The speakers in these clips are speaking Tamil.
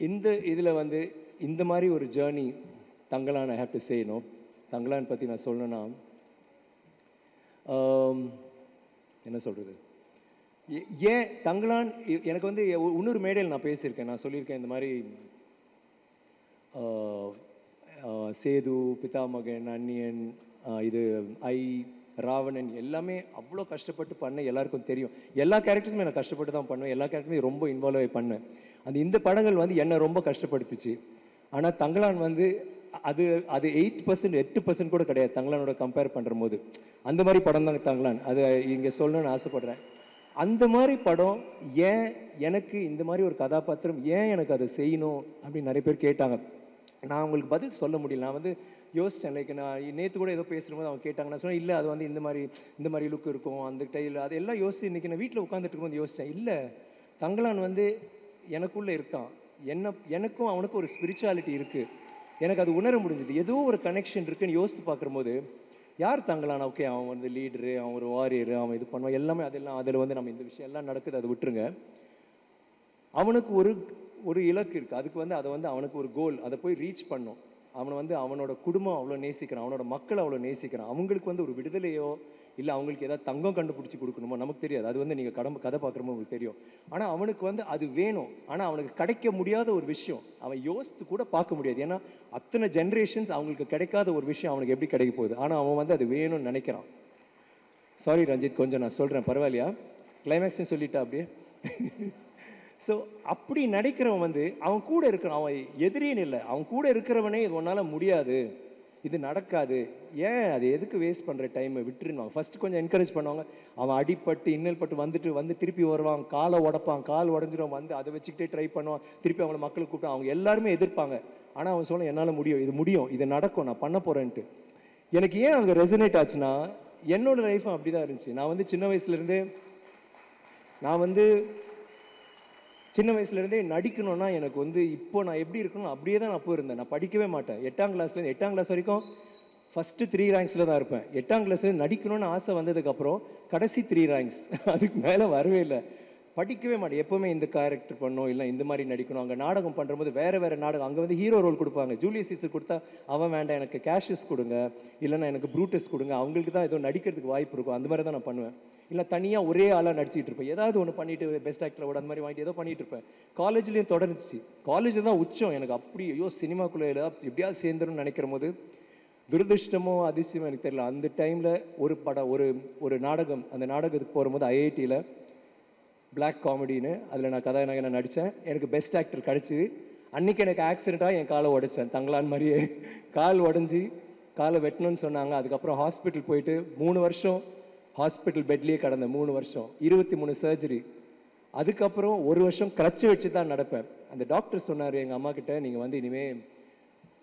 இந்த இதில் வந்து இந்த மாதிரி ஒரு journey Thangalaan I have to say no. Thangalaan பற்றி நான் சொல்லணும்னா என்ன சொல்கிறது, ஏன் தங்கலான் எனக்கு வந்து இன்னொரு மேடையில் நான் பேசியிருக்கேன். நான் சொல்லியிருக்கேன் இந்த மாதிரி சேது, பிதாமகன், அந்நியன், இது ஐ, ராவணன் எல்லாமே அவ்வளோ கஷ்டப்பட்டு பண்ண எல்லாருக்கும் தெரியும். எல்லா கேரக்டர்ஸுமே நான் கஷ்டப்பட்டு தான் பண்ணுவேன். எல்லா கேரக்டருமே ரொம்ப இன்வால்வ் ஆகி பண்ணேன். இந்த படங்கள் வந்து என்னை ரொம்ப கஷ்டப்படுத்துச்சு. ஆனால் தங்கலான் வந்து அது அது 8%, 8% கூட கிடையாது தங்கலானோட கம்பேர் பண்ணுற போது. அந்த மாதிரி படம் தான் தங்கலான். அது இங்கே சொல்லணும்னு ஆசைப்படுறேன். அந்த மாதிரி படம் ஏன் எனக்கு இந்த மாதிரி ஒரு கதாபாத்திரம் ஏன் எனக்கு அதை செய்யணும் அப்படின்னு நிறைய பேர் கேட்டாங்க. நான் உங்களுக்கு பதில் சொல்ல முடியல. நான் வந்து யோசித்தேன். லைக் நான் நேற்று கூட ஏதோ பேசும்போது அவங்க கேட்டாங்க. நான் சொன்னேன் இல்லை அது வந்து இந்த மாதிரி லுக் இருக்கும் அந்த டைல் அதெல்லாம் யோசிச்சு இன்றைக்கி நான் வீட்டில் உட்காந்துட்டு இருக்கும்போது யோசித்தேன். இல்லை தங்கலான் வந்து எனக்குள்ளே இருக்கான். எனக்கும் அவனுக்கும் ஒரு ஸ்பிரிச்சுவாலிட்டி இருக்குது. எனக்கு அது உணர முடிஞ்சது. ஏதோ ஒரு கனெக்ஷன் இருக்குன்னு யோசித்து பார்க்கும்போது யார் தங்கலான், ஓகே அவன் வந்து லீடரு, அவன் ஒரு வாரியர், அவன் இது பண்ணுவான் எல்லாமே, அதெல்லாம் அதில் வந்து நம்ம இந்த விஷயம் எல்லாம் நடக்குது அதை விட்டுருங்க. அவனுக்கு ஒரு இலக்கு இருக்குது. அதுக்கு வந்து அதை வந்து அவனுக்கு ஒரு கோல், அதை போய் ரீச் பண்ணும். அவனை வந்து அவனோட குடும்பம் அவ்வளோ நேசிக்கிறான், அவனோட மக்கள் அவ்வளோ நேசிக்கிறான். அவங்களுக்கு வந்து ஒரு விடுதலையோ இல்லை அவங்களுக்கு ஏதாவது தங்கம் கண்டுபிடிச்சி கொடுக்கணுமோ நமக்கு தெரியாது. அது வந்து நீங்கள் கதை பார்க்குறமோ உங்களுக்கு தெரியும். ஆனால் அவனுக்கு வந்து அது வேணும். ஆனால் அவனுக்கு கிடைக்க முடியாத ஒரு விஷயம் அவன் யோசித்து கூட பார்க்க முடியாது. ஏன்னா அத்தனை ஜென்ரேஷன்ஸ் அவங்களுக்கு கிடைக்காத ஒரு விஷயம் அவனுக்கு எப்படி கிடைக்க போகுது. ஆனால் அவன் வந்து அது வேணும்னு நினைக்கிறான். சாரி ரஞ்சித், கொஞ்சம் நான் சொல்கிறேன், பரவாயில்லையா? கிளைமேக்ஸ்னு சொல்லிட்டா அப்படியே. ஸோ அப்படி நினைக்கிறவன் வந்து அவன் கூட இருக்கிறான். அவன் எதிரின்னு இல்லை, அவன் கூட இருக்கிறவனே இது ஒன்றால் முடியாது, இது நடக்காது, ஏன் அது எதுக்கு வேஸ்ட் பண்ணுற டைமை விட்டுருவாங்க. ஃபஸ்ட்டு கொஞ்சம் என்கரேஜ் பண்ணுவாங்க. அவன் அடிப்பட்டு இன்னல் பட்டு வந்து திருப்பி வருவான், காலை உடப்பான், கால் உடஞ்சிரும், வந்து அதை வச்சுக்கிட்டே ட்ரை பண்ணுவான், திருப்பி அவங்கள மக்களை கூப்பிட்டு அவங்க எல்லாருமே எதிர்ப்பாங்க. ஆனால் அவன் சொல்ல என்னால் முடியும், இது முடியும், இது நடக்கும், நான் பண்ண போகிறேன்ட்டு. எனக்கு ஏன் அங்கே ரெசனேட் ஆச்சுன்னா என்னோட லைஃப்பும் அப்படி தான் இருந்துச்சு. நான் வந்து சின்ன வயசுலேருந்தே நடிக்கணும்னா எனக்கு வந்து இப்போ நான் எப்படி இருக்கணும் அப்படியே தான் நான் அப்போ இருந்தேன். நான் படிக்கவே மாட்டேன். 8ஆம் கிளாஸ் வரைக்கும் ஃபஸ்ட்டு 3 ரேங்க்ஸில் தான் இருப்பேன். 8ஆம் கிளாஸ்லேருந்து நடிக்கணும்னு ஆசை வந்ததுக்கப்புறம் கடைசி 3 ரேங்க்ஸ், அதுக்கு மேலே வரவே இல்லை. படிக்கவே மாட்டேன். எப்போவுமே இந்த கேரக்டர் பண்ணணும், இல்லை இந்த மாதிரி நடிக்கணும். அங்கே நாடகம் பண்ணும்போது வேறு நாடகம், அங்கே வந்து ஹீரோ ரோல் கொடுப்பாங்க. ஜூலியஸ் சீசர் கொடுத்தா அவன் வேண்டாம், எனக்கு கேஷஸ் கொடுங்க, இல்லைன்னா எனக்கு ப்ரூட்டஸ் கொடுங்க, அவங்களுக்கு தான் ஏதோ நடிக்கிறதுக்கு வாய்ப்பு இருக்கும், அந்த மாதிரி தான் நான் பண்ணுவேன். இல்லை தனியாக ஒரே ஆளாக நடிச்சிட்டு இருப்பேன். ஏதாவது ஒன்று பண்ணிட்டு பெஸ்ட் ஆக்டரோட அந்த மாதிரி வாங்கிட்டு ஏதோ பண்ணிட்டு இருப்பேன். காலேஜ்லேயும் தொடர்ந்துச்சு. காலேஜில் தான் உச்சம் எனக்கு. அப்படி ஐயோ சினிமாக்குள்ளே எப்படியாவது சேர்ந்துருன்னு நினைக்கிற போது துரதிருஷ்டமோ அதிசயமோ எனக்கு தெரியல, அந்த டைமில் ஒரு படம் ஒரு நாடகம், அந்த நாடகத்துக்கு போகும்போது ஐஐடியில் பிளாக் காமெடின்னு அதில் நான் கதாநாயகனை நடித்தேன். எனக்கு பெஸ்ட் ஆக்டர் கிடச்சிது. அன்றைக்கி எனக்கு ஆக்சிடெண்ட்டாக என் காலை உடைச்சேன். தங்கலான் மாதிரியே கால் உடஞ்சி காலை வெட்டணும்னு சொன்னாங்க. அதுக்கப்புறம் ஹாஸ்பிட்டல் போயிட்டு 3 வருஷம் ஹாஸ்பிட்டல் பெட்லேயே கடந்தேன். 3 வருஷம் 23 சர்ஜரி. அதுக்கப்புறம் 1 வருஷம் கிளச்சி வச்சு தான் நடப்பேன். அந்த டாக்டர் சொன்னார் எங்கள் அம்மா கிட்ட, நீங்கள் வந்து இனிமேல்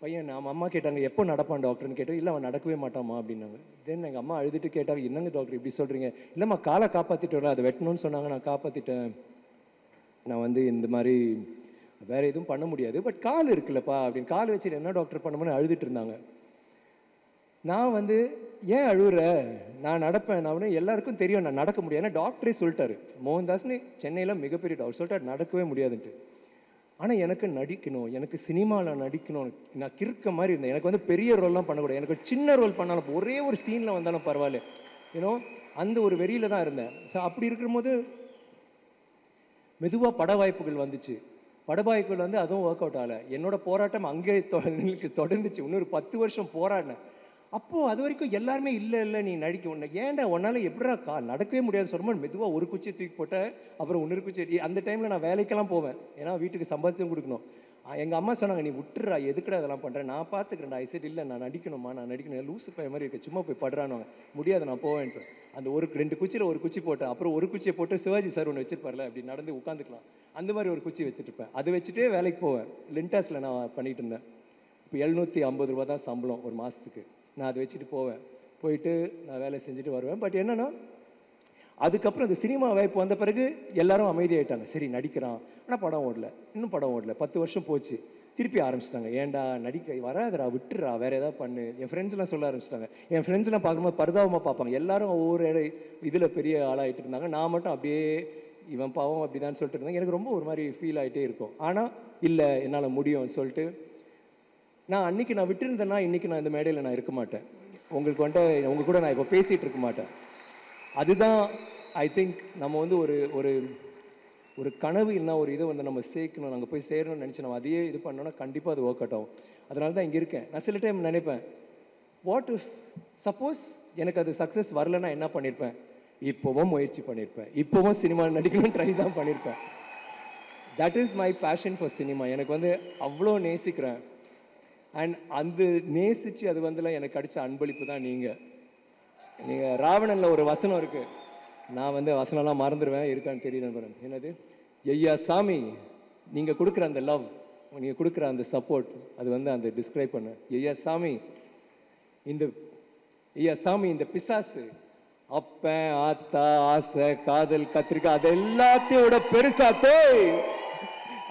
பையன், நம்ம அம்மா கேட்டாங்க எப்போ நடப்பான் டாக்டர்னு கேட்டோம். இல்லை அவன் நடக்கவே மாட்டாமா அப்படின்னாங்க. தென் எங்கள் அம்மா அழுதுட்டு கேட்டாங்க, என்னங்க டாக்டர் இப்படி சொல்கிறீங்க? இல்லைம்மா காலை காப்பாற்றிட்டு அதை வெட்டணும்னு சொன்னாங்க, நான் காப்பாற்றிட்டேன். நான் வந்து இந்த மாதிரி வேறு எதுவும் பண்ண முடியாது, பட் கால் இருக்குல்லப்பா அப்படின்னு. கால் வச்சுட்டு என்ன டாக்டர் பண்ணணும்னு அழுதுட்டு இருந்தாங்க. நான் வந்து ஏன் அழுகுற, நான் நடப்பேன், நான் எல்லாருக்கும் தெரியும் நான் நடக்க முடியாது. ஏன்னா டாக்டரே சொல்லிட்டாரு, மோகன்தாஸ்னு சென்னையில் மிகப்பெரிய டாக்டர் சொல்லிட்டாரு நடக்கவே முடியாதுன்ட்டு. ஆனால் எனக்கு நடிக்கணும், எனக்கு சினிமாவில் நடிக்கணும், நான் கிறுக்க மாதிரி இருந்தேன். எனக்கு வந்து பெரிய ரோல்லாம் பண்ணக்கூடாது, எனக்கு சின்ன ரோல் பண்ணாலும் ஒரே ஒரு சீனில் வந்தாலும் பரவாயில்ல, ஏன்னோ அந்த ஒரு வெறியில் தான் இருந்தேன். ஸோ அப்படி இருக்கும்போது மெதுவாக பட வாய்ப்புகள் வந்துச்சு. பட வாய்ப்புகள் வந்து அதுவும் ஒர்க் அவுட் ஆகலை. என்னோட போராட்டம் அங்கே தொடர்ந்துச்சு. இன்னொரு 10 வருஷம் போராடினேன். அப்போது அது வரைக்கும் எல்லாருமே இல்லை நீ நடிக்க, ஒன்று ஏன்டா உன்னால் எப்படா நடக்கவே முடியாது சொல்லும்போது மெதுவாக ஒரு குச்சி தூக்கி போட்டேன். அப்புறம் இன்னொரு குச்சி. அந்த டைமில் நான் வேலைக்கெல்லாம் போவேன், ஏன்னா வீட்டுக்கு சம்பாதிச்சும் கொடுக்கணும். எங்கள் அம்மா சொன்னாங்க, நீ விட்டுறா, எதுக்குடா இதெல்லாம் பண்ணுறேன், நான் பார்த்துக்கிறேன்டா. ஐ சரி இல்லை நான் நடிக்கணுமா, நான் நடிக்கணும், லூசு பையன் மாதிரி இருக்க, சும்மா போய் படுறானுவாங்க. முடியாது நான் போவேன்ட்டு அந்த 2 குச்சியில் ஒரு குச்சி போட்டேன். அப்புறம் ஒரு குச்சியை போட்டு சிவாஜி சார் ஒன்று வச்சிருப்பார்ல, அப்படி நடந்து உட்காந்துக்கலாம், அந்த மாதிரி ஒரு குச்சி வச்சுருப்பேன். அதை வச்சுட்டே வேலைக்கு போவேன். லிண்டாஸில் நான் பண்ணிகிட்டு இருந்தேன். இப்போ 750 ரூபா தான் சம்பளம் ஒரு மாதத்துக்கு. நான் அதை வச்சுட்டு போவேன். போயிட்டு நான் வேலை செஞ்சுட்டு வருவேன். பட் என்னென்னா அதுக்கப்புறம் இந்த சினிமா வாய்ப்பு வந்த பிறகு எல்லாரும் அமைதியாயிட்டாங்க. சரி நடிக்கிறான், ஆனால் படம் ஓடல, இன்னும் படம் ஓடல. 10 வருஷம் போச்சு. திருப்பி ஆரம்பிச்சிட்டாங்க, ஏன்டா நடிக்க வராதுடா, விட்டுறா, வேறு ஏதாவது பண்ணு. என் ஃப்ரெண்ட்ஸ்லாம் சொல்ல ஆரம்பிச்சிட்டாங்க. என் ஃப்ரெண்ட்ஸ்லாம் பார்க்கும்போது பரிதாபமாக பார்ப்பாங்க. எல்லாரும் ஒவ்வொரு இதில் பெரிய ஆளாகிட்டு இருந்தாங்க. நான் மட்டும் அப்படியே இவன் பாவம் அப்படிதான் சொல்லிட்டு இருந்தாங்க. எனக்கு ரொம்ப ஒரு மாதிரி ஃபீல் ஆகிட்டே இருக்கும். ஆனால் இல்லை என்னால் முடியும்னு சொல்லிட்டு நான் அன்னைக்கு நான் விட்டுருந்தேன்னா இன்னைக்கு நான் இந்த மேடையில் நான் இருக்க மாட்டேன். உங்களுக்கு வந்துட்டு உங்க கூட நான் இப்போ பேசிகிட்டு இருக்க மாட்டேன். அதுதான் ஐ திங்க் நம்ம வந்து ஒரு ஒரு ஒரு கனவு இல்லைனா ஒரு இதை வந்து நம்ம சேர்க்கணும், நாங்கள் போய் சேரணும்னு நினச்சி நம்ம அதையே இது பண்ணோன்னா கண்டிப்பாக அது ஒர்க் அவுட் ஆகும். அதனால தான் இங்கே இருக்கேன். நான் சில டைம் நினைப்பேன், வாட் இஃப் சப்போஸ் எனக்கு அது சக்ஸஸ் வரலன்னா என்ன பண்ணியிருப்பேன்? இப்போவும் முயற்சி பண்ணியிருப்பேன், இப்போவும் சினிமா நடிக்கணும்னு ட்ரை தான் பண்ணியிருப்பேன். That is my passion for cinema. எனக்கு வந்து அவ்வளோ நேசிக்கிறேன். அண்ட் அந்த நேசித்து அது வந்துலாம் எனக்கு கிடைச்ச அன்பளிப்பு தான் நீங்கள். ராவணனில் ஒரு வசனம் இருக்குது, நான் வந்து வசனம்லாம் மறந்துடுவேன், இருக்கான்னு தெரியல. என்னது? ஐயா சாமி, நீங்கள் கொடுக்குற அந்த லவ், நீங்கள் கொடுக்குற அந்த சப்போர்ட், அது வந்து அந்த டிஸ்கிரைப் பண்ண. ஐயா சாமி இந்த பிசாசு அப்பன் ஆத்தா ஆசை காதல் கத்திரிக்காய் அது எல்லாத்தையோட பெருசாத்தே,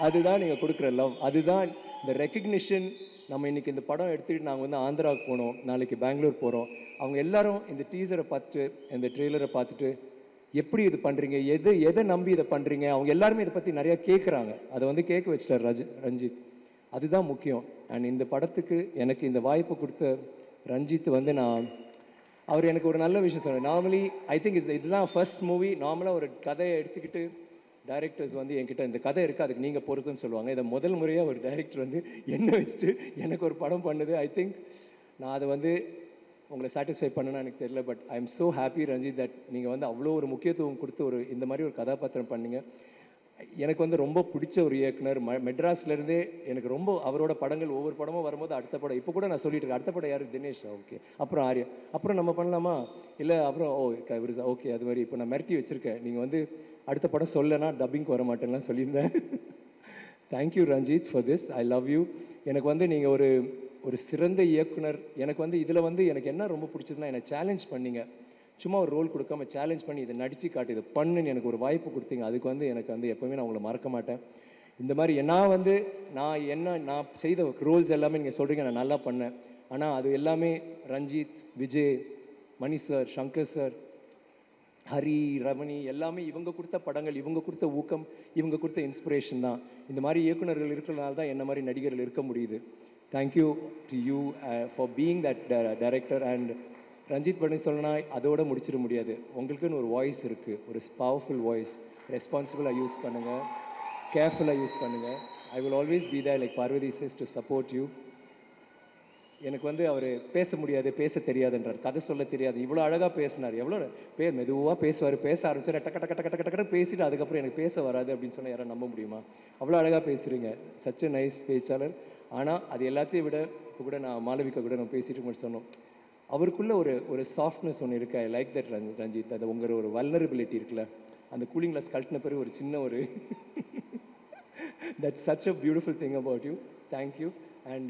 அதுதான் நீங்கள் கொடுக்குற லவ், அதுதான் இந்த ரெக்கக்னிஷன். நம்ம இன்னைக்கு இந்த படம் எடுத்துகிட்டு நாங்கள் வந்து ஆந்திராவுக்கு போனோம், நாளைக்கு பெங்களூர் போகிறோம். அவங்க எல்லாரும் இந்த டீசரை பார்த்துட்டு இந்த ட்ரெய்லரை பார்த்துட்டு எப்படி இது பண்ணுறீங்க, எதை நம்பி இதை பண்ணுறீங்க, அவங்க எல்லாருமே இதை பற்றி நிறையா கேட்குறாங்க. அதை வந்து கேட்க வச்சிட்டார் ரஞ்சித். அதுதான் முக்கியம். அண்ட் இந்த படத்துக்கு எனக்கு இந்த வாய்ப்பு கொடுத்த ரஞ்சித் வந்து அவர் எனக்கு ஒரு நல்ல விஷயம் சொன்னார். நார்மலி ஐ திங்க் இதுதான் ஃபர்ஸ்ட் மூவி. நார்மலாக ஒரு கதையை எடுத்துக்கிட்டு டைரக்டர்ஸ் வந்து என்கிட்ட இந்த கதை இருக்குது, அதுக்கு நீங்கள் பொறுத்துன்னு சொல்லுவாங்க. இதை முதல் முறையாக ஒரு டைரக்டர் வந்து என்ன வச்சுட்டு எனக்கு ஒரு படம் பண்ணுது. ஐ திங்க் நான் அதை வந்து உங்களை சாட்டிஸ்ஃபை பண்ணணும்னு எனக்கு தெரியல. But I am so happy Ranjith that நீங்கள் வந்து அவ்வளோ ஒரு முக்கியத்துவம் கொடுத்து இந்த மாதிரி ஒரு கதாபாத்திரம் பண்ணீங்க. எனக்கு வந்து ரொம்ப பிடிச்ச ஒரு இயக்குனர். மெட்ராஸ்லேருந்தே எனக்கு ரொம்ப அவரோட படங்கள் ஒவ்வொரு படமும் வரும்போது அடுத்த படம் இப்போ கூட நான் சொல்லிட்டு இருக்கேன், அடுத்த படம் யார்? தினேஷ். ஓகே, அப்புறம் ஆர்யா, அப்புறம் நம்ம பண்ணலாமா? இல்லை அப்புறம் ஓகே, அது மாதிரி இப்போ நான் மிரட்டி வச்சுருக்கேன், நீங்கள் வந்து அடுத்த படம் சொல்லனா டப்பிங்க்கு வர மாட்டேன்லாம் சொல்லியிருந்தேன். Thank you Ranjith for this. I love you. எனக்கு வந்து நீங்கள் ஒரு சிறந்த இயக்குனர். எனக்கு வந்து இதில் வந்து எனக்கு என்ன ரொம்ப பிடிச்சதுன்னா, என்னை சேலஞ்ச் பண்ணிங்க. சும்மா ஒரு ரோல் கொடுக்காம சேலஞ்ச் பண்ணி இதை நடித்து காட்டு, இதை பண்ணுன்னு எனக்கு ஒரு வாய்ப்பு கொடுத்தீங்க. அதுக்கு வந்து எனக்கு வந்து எப்போவுமே நான் உங்களை மறக்க மாட்டேன். இந்த மாதிரி நான் செய்த ரோல்ஸ் எல்லாமே நீங்கள் சொல்கிறீங்க நான் நல்லா பண்ணேன். ஆனால் அது எல்லாமே ரஞ்சித், விஜய், மணி சார், சங்கர் சார், ஹரி, ரமணி எல்லாமே இவங்க கொடுத்த படங்கள், இவங்க கொடுத்த ஊக்கம், இவங்க கொடுத்த இன்ஸ்பிரேஷன் தான். இந்த மாதிரி இயக்குநர்கள் இருக்கிறதுனால தான் என்ன மாதிரி நடிகர்கள் இருக்க முடியுது. Thank you to you for being that director. And Ranjith பண்ணி சொல்லணும்னா அதோட முடிச்சிட முடியாது. உங்களுக்குன்னு ஒரு வாய்ஸ் இருக்குது, ஒரு பவர்ஃபுல் வாய்ஸ். ரெஸ்பான்சிபிளாக யூஸ் பண்ணுங்கள், கேர்ஃபுல்லாக யூஸ் பண்ணுங்கள். I will always be there like Parvathi says to support you. எனக்கு வந்து அவர் பேச முடியாது, பேச தெரியாதுன்றார், கதை சொல்ல தெரியாது. இவ்வளோ அழகாக பேசினார், எவ்வளோ மெதுவாக பேசுவார். பேச ஆரம்பிச்சார் டக்க டக்க டக்க டக்க டக்கு பேசிட்டு அதுக்கப்புறம் எனக்கு பேச வராது அப்படின்னு சொன்னால் யாரும் நம்ப முடியுமா? அவ்வளோ அழகாக பேசுகிறீங்க, சச் எ நைஸ் பேச்சாளர். ஆனால் அது எல்லாத்தையும் விட இப்போ கூட நான் மாளவிகா கூட நம்ம பேசிட்டு மட்டும் சொன்னோம், அவருக்குள்ள ஒரு சாஃப்ட்னஸ் ஒன்று இருக்கு. I like that Ranjith. அது உங்கள் ஒரு வல்னரபிலிட்டி இருக்குல்ல, அந்த கூலிங் கிளாஸ் கழட்டின பிறகு ஒரு சின்ன ஒரு that's such a beautiful thing about you. Thank you.